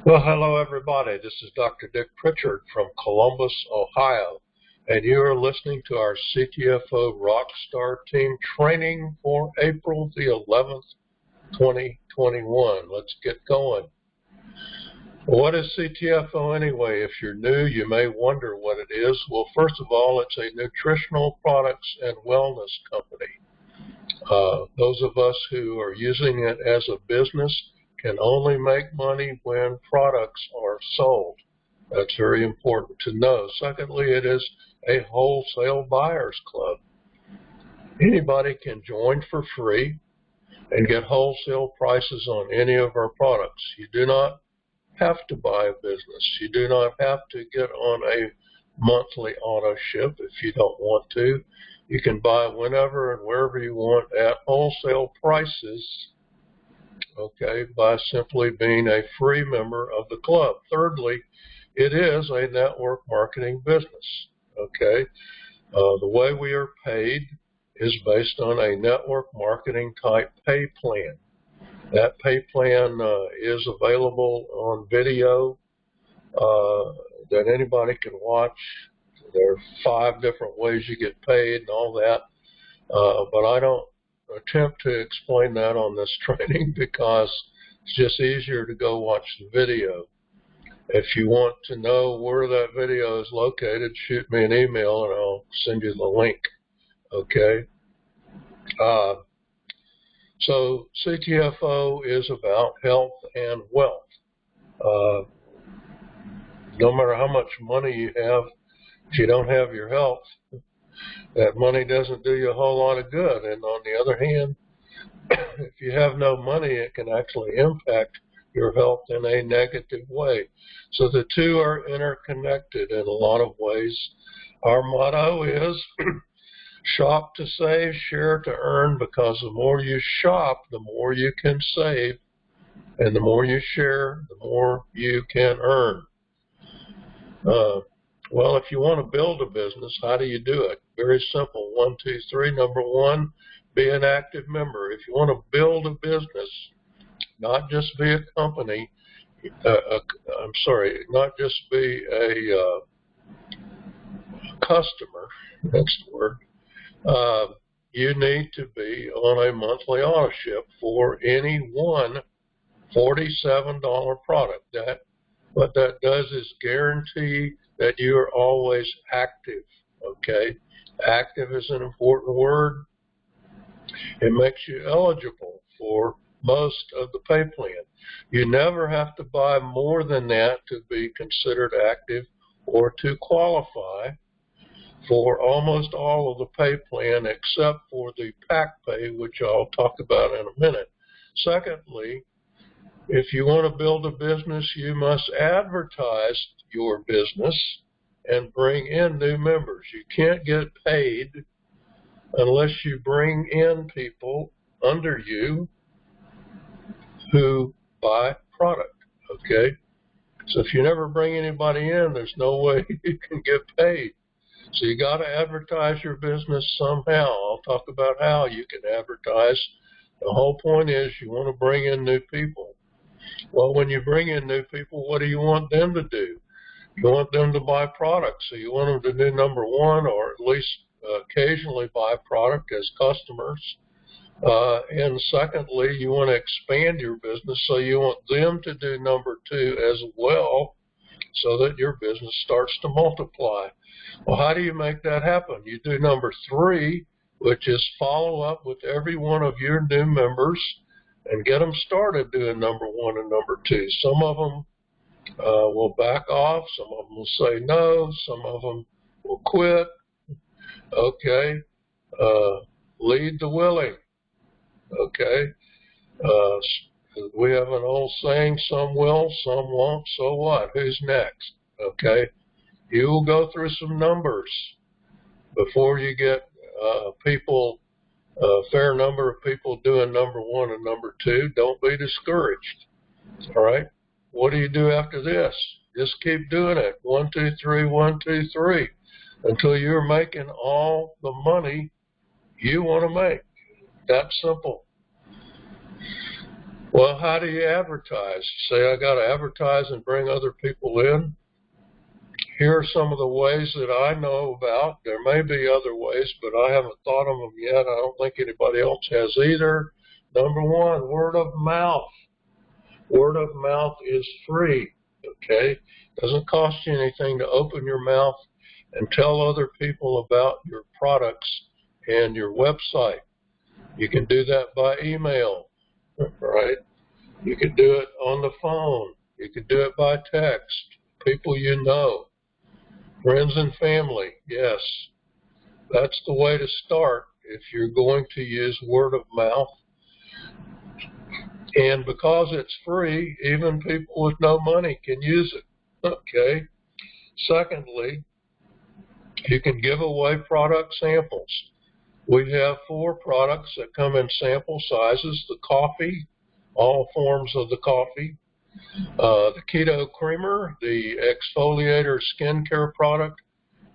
Well, hello everybody. This is Dr. Dick Pritchard from Columbus, Ohio, and you are listening to our CTFO Rockstar Team training for April the 11th, 2021. Let's get going. What is CTFO anyway? If you're new, you may wonder what it is. Well, first of all, it's a nutritional products and wellness company. Those of us who are using it as a business can only make money when products are sold. That's very important to know. Secondly, it is a wholesale buyers club. Anybody can join for free and get wholesale prices on any of our products. You do not have to buy a business. You do not have to get on a monthly auto ship if you don't want to. You can buy whenever and wherever you want at wholesale prices, okay, by simply being a free member of the club. Thirdly, it is a network marketing business, okay? The way we are paid is based on a network marketing type pay plan. That pay plan is available on video that anybody can watch. There are 5 different ways you get paid and all that, but I don't attempt to explain that on this training because it's just easier to go watch the video. If you want to know where that video is located, shoot me an email and I'll send you the link, okay? So CTFO is about health and wealth. No matter how much money you have, if you don't have your health, that money doesn't do you a whole lot of good. And on the other hand, if you have no money, it can actually impact your health in a negative way. So the two are interconnected in a lot of ways. Our motto is shop to save, share to earn, because the more you shop, the more you can save, and the more you share, the more you can earn. Well, if you want to build a business, how do you do it? Very simple. 1, 2, 3. Number 1, be an active member. If you want to build a business, not just be a company, not just be a customer, that's the word, you need to be on a monthly auto ship for any one $47 product. What that does is guarantee that you are always active, okay? Active is an important word. It makes you eligible for most of the pay plan. You never have to buy more than that to be considered active or to qualify for almost all of the pay plan except for the pack pay, which I'll talk about in a minute. Secondly, if you want to build a business, you must advertise your business and bring in new members. You can't get paid unless you bring in people under you who buy product, okay? So if you never bring anybody in, there's no way you can get paid. So you got to advertise your business somehow. I'll talk about how you can advertise. The whole point is you want to bring in new people. Well, when you bring in new people, what do you want them to do? You want them to buy products. So you want them to do number 1, or at least occasionally buy product as customers. And secondly, you want to expand your business, so you want them to do number 2 as well, so that your business starts to multiply. Well, how do you make that happen? You do number 3, which is follow up with every one of your new members and get them started doing number 1 and number 2. Some of them will back off. Some of them will say no. Some of them will quit. Okay. Lead the willing. Okay. We have an old saying, some will, some won't, so what? Who's next? Okay. You will go through some numbers before you get a fair number of people doing number 1 and number 2. Don't be discouraged. All right. What do you do after this? Just keep doing it. 1, 2, 3, 1, 2, 3, until you're making all the money you want to make. That simple. Well, how do you advertise? Say I got to advertise and bring other people in. Here are some of the ways that I know about. There may be other ways, but I haven't thought of them yet. I don't think anybody else has either. Number one, word of mouth. Word of mouth is free, okay? Doesn't cost you anything to open your mouth and tell other people about your products and your website. You can do that by email, right? You can do it on the phone. You can do it by text. People you know. Friends and family, yes. That's the way to start if you're going to use word of mouth. And because it's free, even people with no money can use it, okay? Secondly, you can give away product samples. We have 4 products that come in sample sizes: the coffee, all forms of the coffee, the keto creamer, the exfoliator skincare product,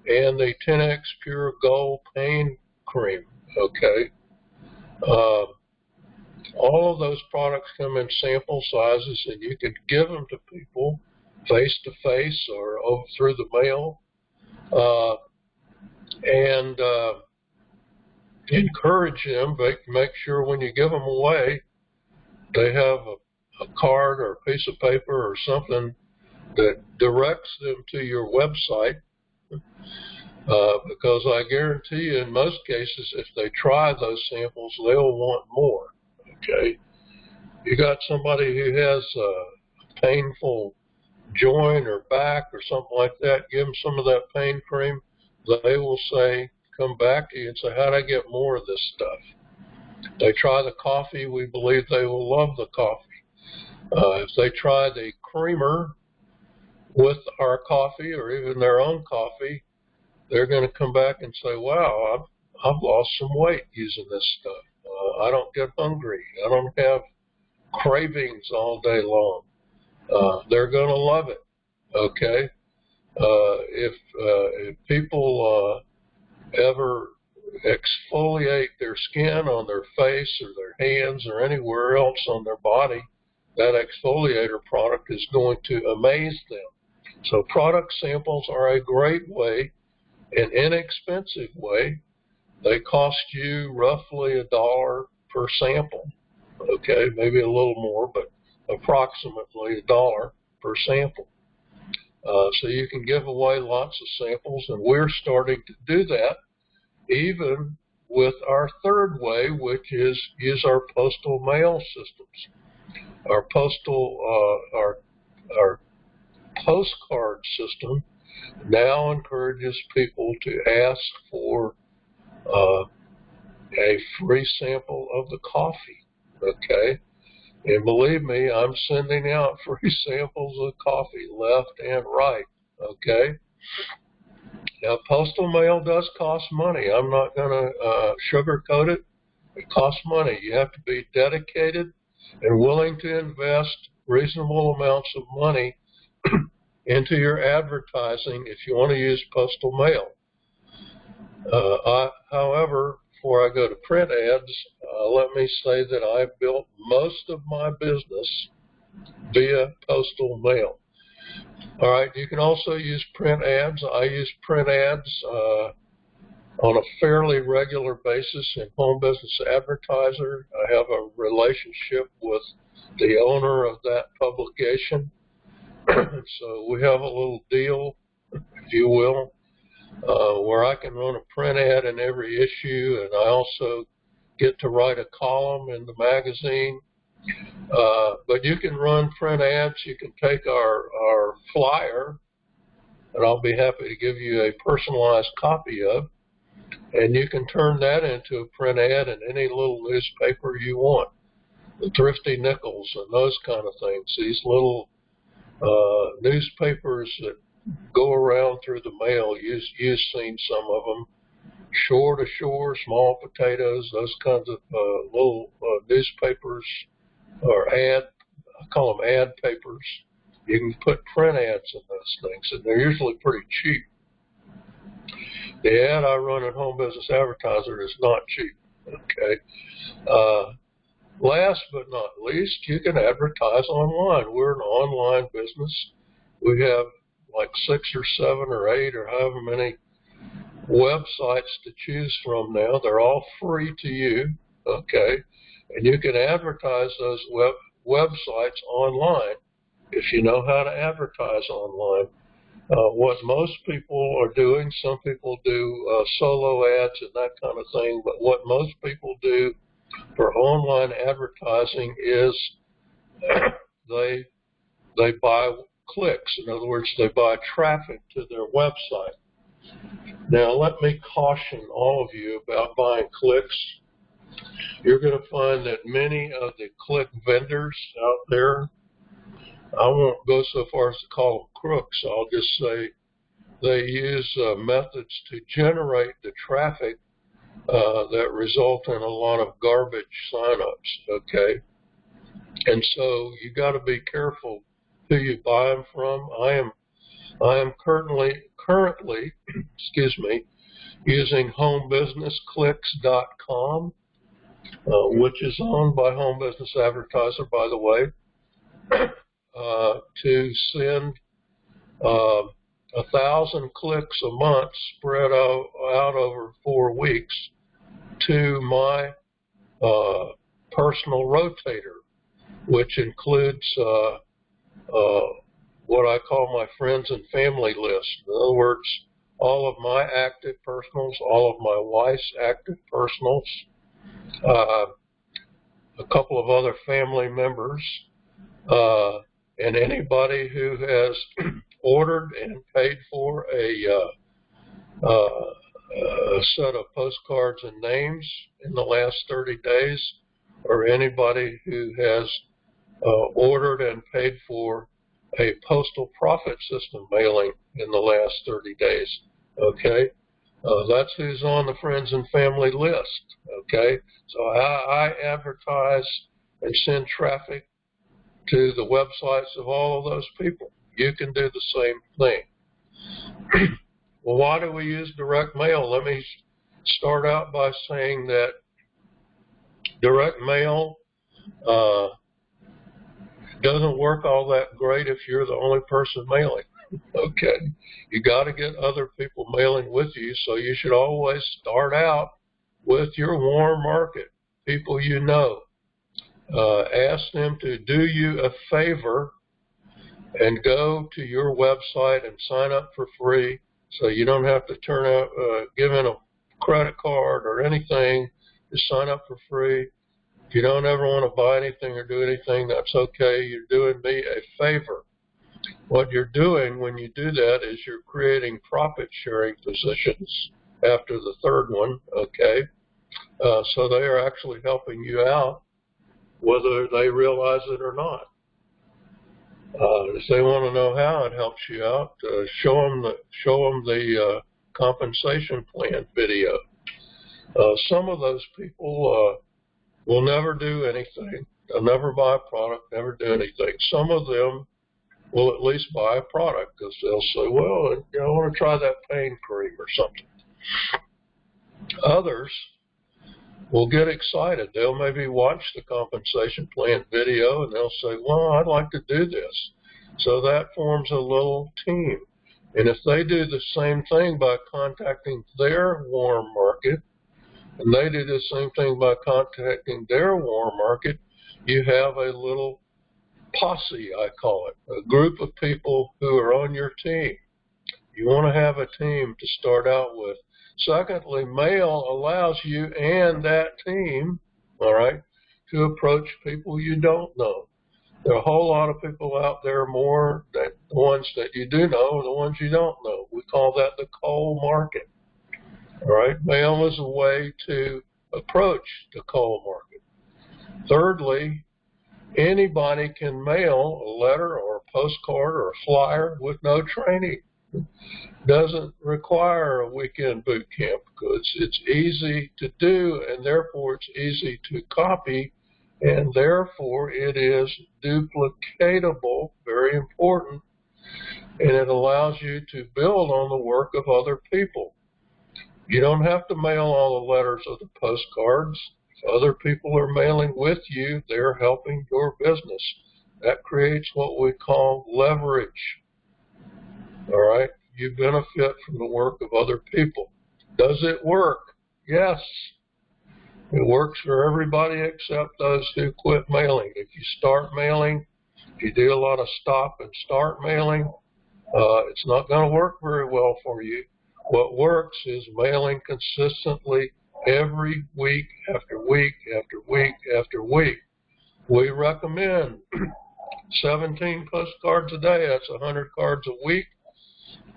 and the 10X Pure Gold pain cream, okay? All of those products come in sample sizes, and you can give them to people face-to-face or through the mail, and encourage them, make sure when you give them away, they have a card or a piece of paper or something that directs them to your website, because I guarantee you in most cases, if they try those samples, they'll want more, okay? You got somebody who has a painful joint or back or something like that, give them some of that pain cream, they will say, come back to you and say, how'd I get more of this stuff? They try the coffee, we believe they will love the coffee. If they try the creamer with our coffee or even their own coffee, they're going to come back and say, wow, I've lost some weight using this stuff. I don't get hungry. I don't have cravings all day long. They're going to love it, okay? If people ever exfoliate their skin on their face or their hands or anywhere else on their body, that exfoliator product is going to amaze them. So product samples are a great way, an inexpensive way. They cost you roughly $1 per sample, okay, maybe a little more, but approximately $1 per sample. So you can give away lots of samples, and we're starting to do that even with our third way, which is use our postal mail systems. Our our postcard system now encourages people to ask for a free sample of the coffee, okay? And believe me, I'm sending out free samples of coffee left and right, okay? Now, postal mail does cost money. I'm not going to sugarcoat it. It costs money. You have to be dedicated and willing to invest reasonable amounts of money into your advertising if you want to use postal mail. However, before I go to print ads, let me say that I've built most of my business via postal mail. All right, you can also use print ads. I use print ads on a fairly regular basis in Home Business Advertiser. I have a relationship with the owner of that publication. So we have a little deal, if you will, where I can run a print ad in every issue, and I also get to write a column in the magazine. But you can run print ads. You can take our flyer, and I'll be happy to give you a personalized copy of, and you can turn that into a print ad in any little newspaper you want. The Thrifty Nickels and those kind of things. These little newspapers that go around through the mail. You've seen some of them. Shore to Shore, Small Potatoes, those kinds of little newspapers or I call them ad papers. You can put print ads in those things, and they're usually pretty cheap. The ad I run at Home Business Advertiser is not cheap, okay? Last but not least, you can advertise online. We're an online business. We have like 6 or 7 or 8 or however many websites to choose from now. They're all free to you, okay? And you can advertise those websites online if you know how to advertise online. What most people are doing, some people do solo ads and that kind of thing, but what most people do for online advertising is they buy clicks. In other words, they buy traffic to their website. Now, let me caution all of you about buying clicks. You're going to find that many of the click vendors out there, I won't go so far as to call them crooks. I'll just say they use methods to generate the traffic that result in a lot of garbage signups, okay? And so you got to be careful who you buy them from. I am currently excuse me, using homebusinessclicks.com, which is owned by Home Business Advertiser, by the way, to send 1,000 clicks a month spread out over 4 weeks to my personal rotator, which includes what I call my friends and family list. In other words, all of my active personals, all of my wife's active personals, a couple of other family members, and anybody who has ordered and paid for a set of postcards and names in the last 30 days, or anybody who has ordered and paid for a postal profit system mailing in the last 30 days, okay? That's who's on the friends and family list, okay? So I advertise and send traffic to the websites of all of those people. You can do the same thing. Well, why do we use direct mail? Let me start out by saying that direct mail doesn't work all that great if you're the only person mailing, okay? You got to get other people mailing with you, so you should always start out with your warm market, people you know. Ask them to do you a favor and go to your website and sign up for free, so you don't have to give in a credit card or anything. Just sign up for free. If you don't ever want to buy anything or do anything, that's okay. You're doing me a favor. What you're doing when you do that is you're creating profit-sharing positions after the third one, okay? So they are actually helping you out, whether they realize it or not. If they want to know how it helps you out, show them the compensation plan video. Some of those people will never do anything. They'll never buy a product, never do anything. Some of them will at least buy a product because they'll say, well, I want to try that pain cream or something. Others will get excited. They'll maybe watch the compensation plan video and they'll say, well, I'd like to do this. So that forms a little team. And if they do the same thing by contacting their warm market, and they do the same thing by contacting their warm market, you have a little posse, I call it, a group of people who are on your team. You want to have a team to start out with. Secondly, mail allows you and that team, all right, to approach people you don't know. There are a whole lot of people out there more than the ones that you do know and the ones you don't know. We call that the cold market. All right, mail is a way to approach the cold market. Thirdly, anybody can mail a letter or a postcard or a flyer with no training. It doesn't require a weekend boot camp because it's easy to do and therefore it's easy to copy and therefore it is duplicatable, very important, and it allows you to build on the work of other people. You don't have to mail all the letters or the postcards. other people are mailing with you, they're helping your business. That creates what we call leverage. All right? You benefit from the work of other people. Does it work? Yes. It works for everybody except those who quit mailing. If you start mailing, if you do a lot of stop and start mailing, it's not going to work very well for you. What works is mailing consistently every week after week after week after week. We recommend 17 postcards a day. That's 100 cards a week.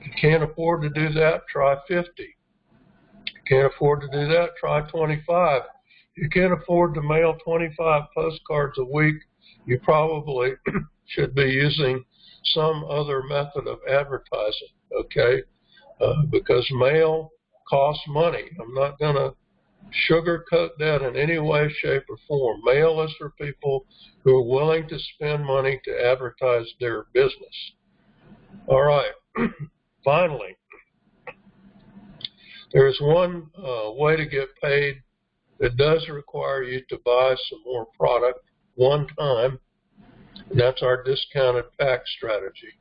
If you can't afford to do that, try 50. If you can't afford to do that, try 25. If you can't afford to mail 25 postcards a week, you probably should be using some other method of advertising, okay? Because mail costs money. I'm not going to sugarcoat that in any way, shape, or form. Mail is for people who are willing to spend money to advertise their business. All right. Finally, there's one way to get paid that does require you to buy some more product one time, and that's our discounted pack strategy.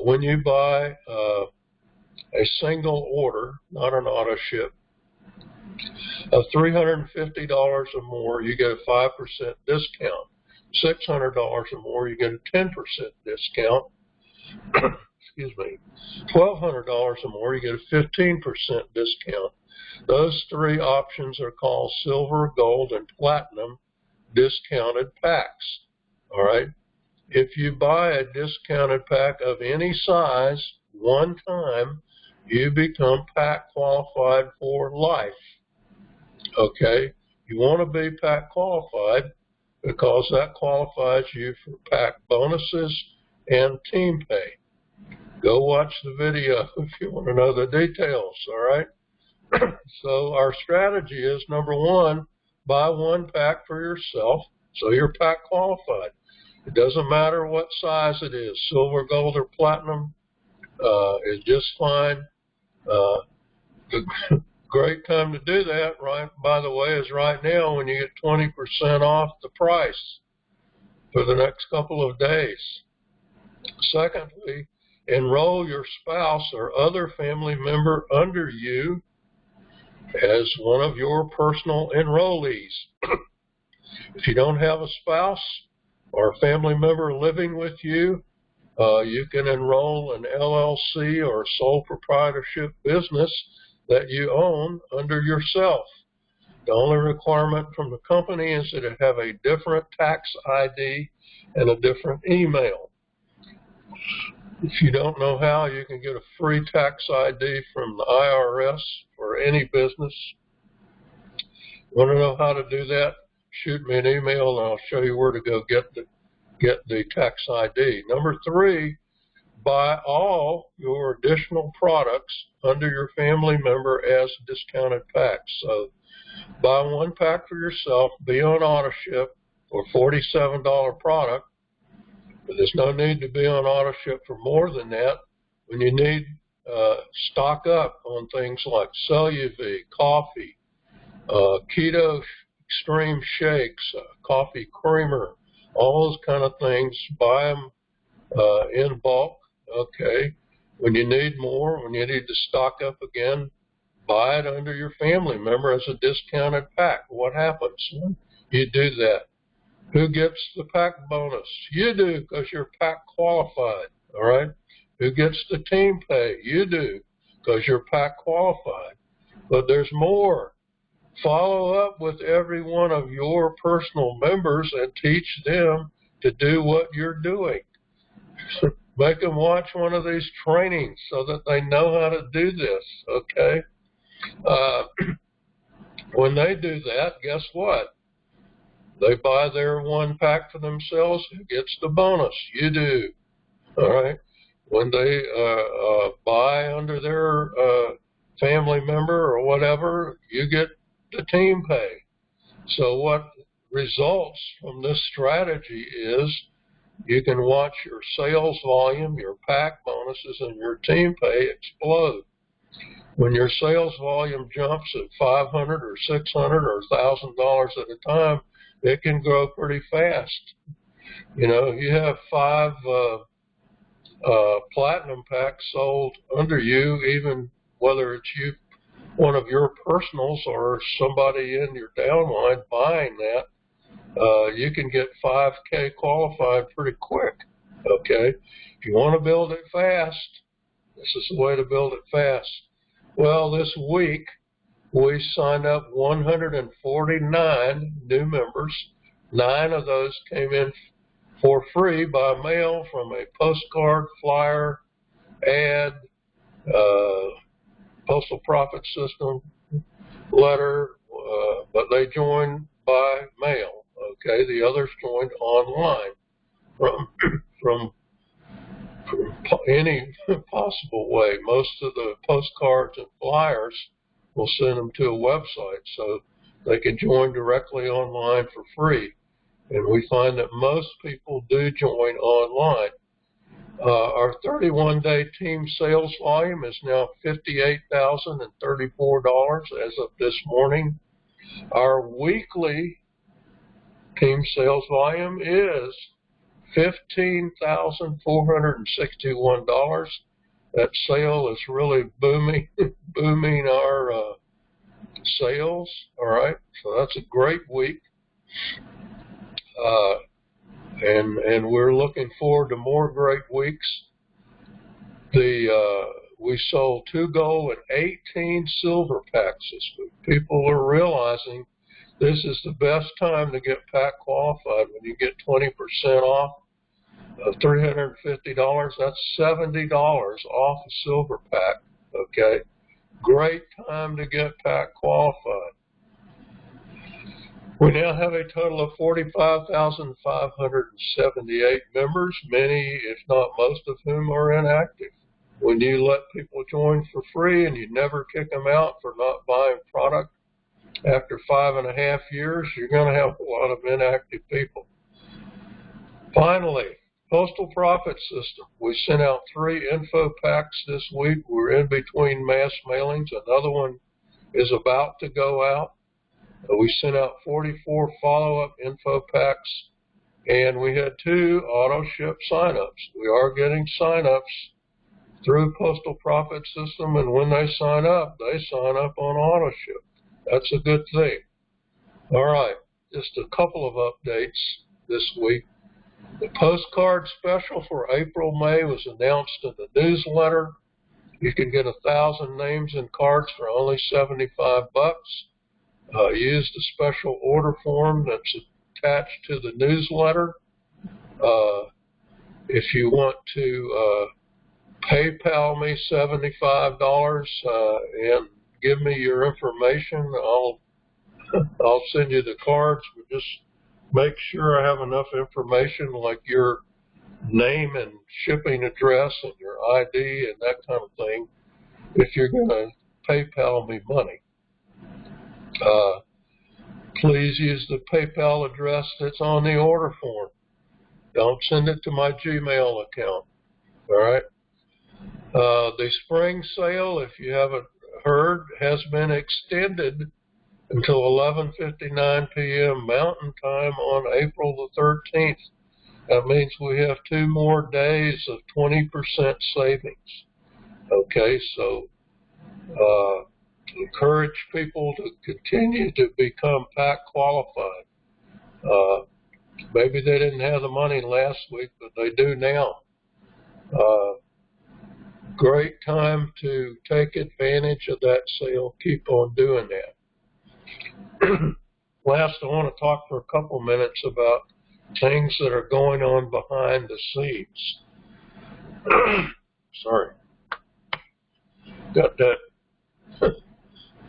When you buy a single order, not an auto ship, of $350 or more, you get a 5% discount. $600 or more, you get a 10% discount. Excuse me. $1,200 or more, you get a 15% discount. Those three options are called silver, gold, and platinum discounted packs. All right. If you buy a discounted pack of any size one time, you become pack qualified for life. Okay. You want to be pack qualified because that qualifies you for pack bonuses and team pay. Go watch the video if you want to know the details, all right? So our strategy is, number one, buy one pack for yourself so you're pack qualified. It doesn't matter what size it is. Silver, gold, or platinum is just fine. The great time to do that, right, by the way, is right now when you get 20% off the price for the next couple of days. Secondly, enroll your spouse or other family member under you as one of your personal enrollees. If you don't have a spouse or a family member living with you, you can enroll an LLC or sole proprietorship business that you own under yourself. The only requirement from the company is that it have a different tax ID and a different email. If you don't know how, you can get a free tax ID from the IRS for any business. Want to know how to do that? Shoot me an email and I'll show you where to go get the tax ID. Number three, buy all your additional products under your family member as discounted packs. So buy one pack for yourself, be on auto ship for $47 product. But there's no need to be on auto ship for more than that. When you need stock up on things like CellUV, coffee, keto extreme shakes, coffee creamer, all those kind of things, buy them in bulk. Okay. When you need more, when you need to stock up again, buy it under your family member as a discounted pack. What happens when you do that? Who gets the pack bonus? You do, because you're pack qualified, all right? Who gets the team pay? You do, because you're pack qualified. But there's more. Follow up with every one of your personal members and teach them to do what you're doing. Make them watch one of these trainings so that they know how to do this, okay? When they do that, guess what? They buy their one pack for themselves. Who gets the bonus? You do. All right. When they buy under their family member or whatever, you get the team pay. So what results from this strategy is you can watch your sales volume, your pack bonuses, and your team pay explode. When your sales volume jumps at $500 or $600 or $1,000 at a time, it can grow pretty fast. You know, you have 5 platinum packs sold under you, even whether it's you, one of your personals, or somebody in your downline buying that, you can get 5K qualified pretty quick. Okay, if you want to build it fast, this is the way to build it fast. Well, this week we signed up 149 new members. 9 of those came in for free by mail from a postcard, flyer, ad, postal profit system, letter, but they joined by mail. Okay, the others joined online from any possible way. Most of the postcards and flyers will send them to a website, so they can join directly online for free. And we find that most people do join online. Our 31-day team sales volume is now $58,034 as of this morning. Our weekly team sales volume is $15,461. That sale is really booming our sales. All right, so that's a great week, and we're looking forward to more great weeks. We sold 2 gold and 18 silver packs this week. People are realizing this is the best time to get pack qualified. When you get 20% off of $350, that's $70 off a silver pack. Okay, great time to get pack qualified. We now have a total of 45,578 members, many, if not most of whom are inactive. When you let people join for free and you never kick them out for not buying product, after 5.5 years, you're going to have a lot of inactive people. Finally, postal profit system. We sent out 3 info packs this week. We're in between mass mailings. Another one is about to go out. We sent out 44 follow-up info packs, and we had 2 auto ship sign-ups. We are getting sign-ups through postal profit system, and when they sign up on auto ship. That's a good thing. All right, just a couple of updates this week. The postcard special for April-May was announced in the newsletter. You can get 1,000 names and cards for only $75. Use the special order form that's attached to the newsletter. If you want to PayPal me $75 and give me your information, I'll send you the cards. But just make sure I have enough information like your name and shipping address and your ID and that kind of thing if you're going to PayPal me money. Please use the PayPal address that's on the order form. Don't send it to my Gmail account. All right. The spring sale, if you haven't heard, has been extended until 11:59 p.m. Mountain Time on April the 13th. That means we have 2 more days of 20% savings. Okay, so encourage people to continue to become pack qualified. Maybe they didn't have the money last week, but they do now. Great time to take advantage of that sale. Keep on doing that. Last, I want to talk for a couple minutes about things that are going on behind the scenes. Sorry. Got that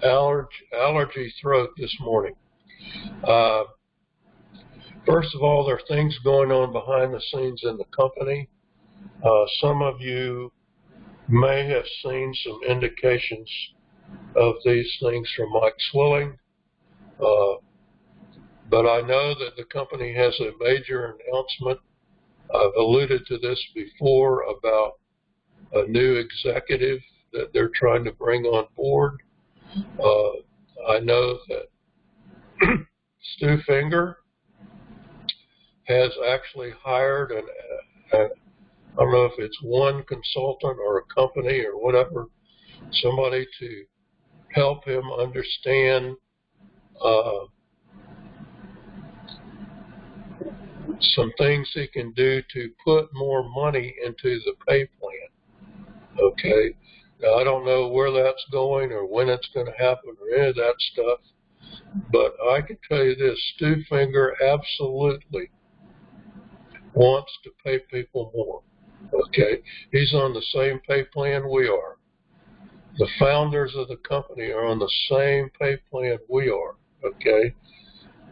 allergy throat this morning. First of all, there are things going on behind the scenes in the company. Some of you may have seen some indications of these things from Mike Swilling, but I know that the company has a major announcement. I've alluded to this before about a new executive that they're trying to bring on board. I know that Stu Finger has actually hired I don't know if it's one consultant or a company or whatever, somebody to help him understand some things he can do to put more money into the pay plan. Okay? Now, I don't know where that's going or when it's going to happen or any of that stuff, but I can tell you this, Stu Finger absolutely wants to pay people more. Okay? He's on the same pay plan we are. The founders of the company are on the same pay plan we are. Okay?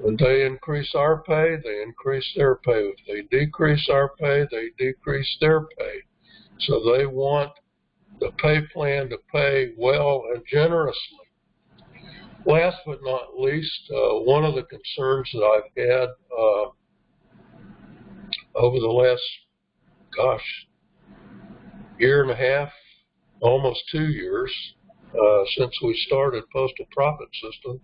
When they increase our pay, they increase their pay. If they decrease our pay, they decrease their pay. So they want the pay plan to pay well and generously. Last but not least, one of the concerns that I've had over the last, year and a half, almost 2 years, since we started Postal Profit System,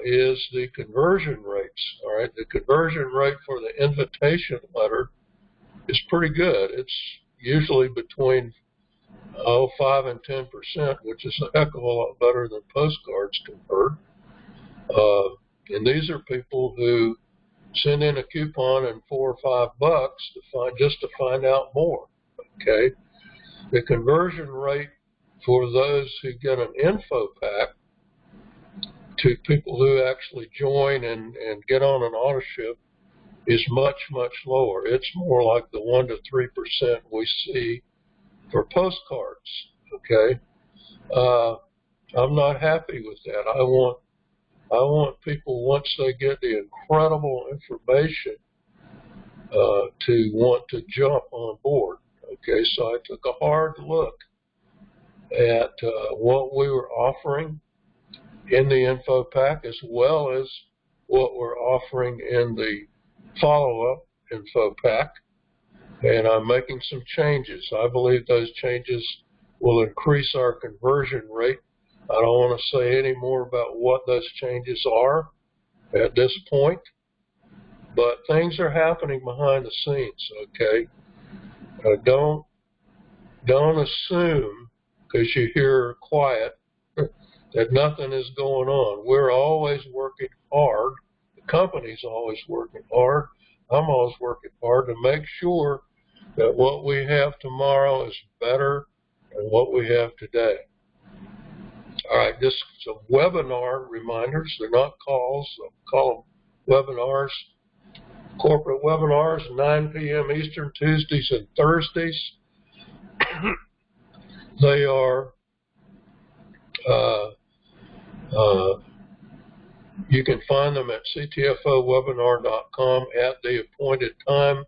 is the conversion rates. All right, the conversion rate for the invitation letter is pretty good. It's usually between 5 and 10%, which is a heck of a lot better than postcards convert. And these are people who send in a coupon and $4 or $5 to find out more. Okay, the conversion rate for those who get an info pack to people who actually join and get on an auto ship is much, much lower. It's more like the 1 to 3% we see for postcards. Okay, I'm not happy with that. I want people, once they get the incredible information, to want to jump on board. Okay, so I took a hard look at what we were offering in the info pack as well as what we're offering in the follow-up info pack, and I'm making some changes. I believe those changes will increase our conversion rate. I don't want to say any more about what those changes are at this point, but things are happening behind the scenes. Okay, don't assume because you hear quiet that nothing is going on. We're always working hard. The company's always working hard. I'm always working hard to make sure that what we have tomorrow is better than what we have today. All right, just some webinar reminders. They're not calls. I'll call them webinars. Corporate webinars, 9 p.m. Eastern, Tuesdays and Thursdays. They are, you can find them at ctfowebinar.com at the appointed time.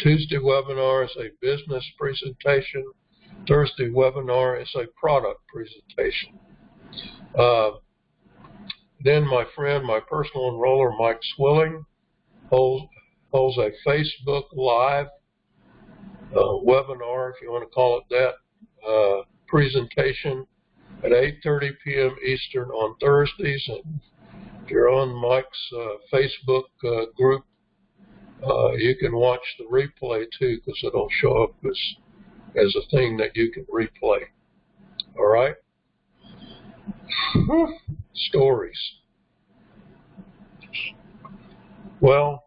Tuesday webinar is a business presentation. Thursday webinar is a product presentation. Then my friend, my personal enroller, Mike Swilling, holds a Facebook Live webinar, if you want to call it that, presentation at 8:30 p.m. Eastern on Thursdays. And if you're on Mike's Facebook group, you can watch the replay too, because it'll show up as a thing that you can replay. All right? Stories. Well,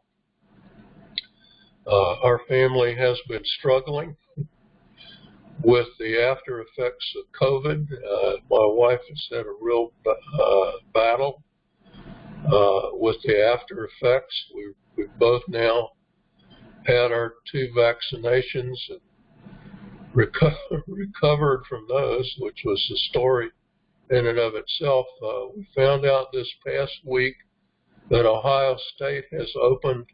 our family has been struggling with the after effects of COVID. My wife has had a real battle with the after effects. We've both now had our 2 vaccinations and recovered from those, which was the story in and of itself. We found out this past week that Ohio State has opened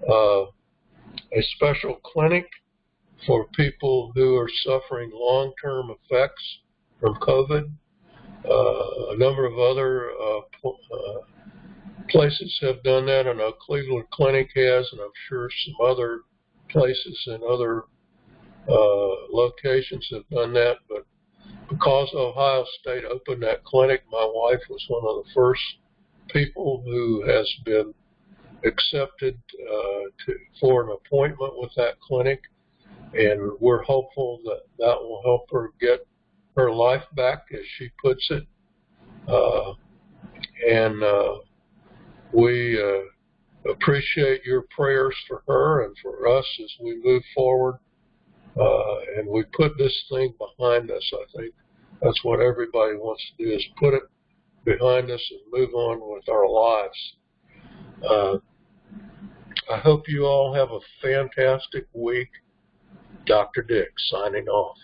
a special clinic for people who are suffering long-term effects from COVID. A number of other places have done that. I know Cleveland Clinic has, and I'm sure some other places in other locations have done that, but because Ohio State opened that clinic, my wife was one of the first people who has been accepted for an appointment with that clinic, and we're hopeful that that will help her get her life back, as she puts it. We appreciate your prayers for her and for us as we move forward, and we put this thing behind us. I think that's what everybody wants to do, is put it behind us and move on with our lives. I hope you all have a fantastic week. Dr. Dick signing off.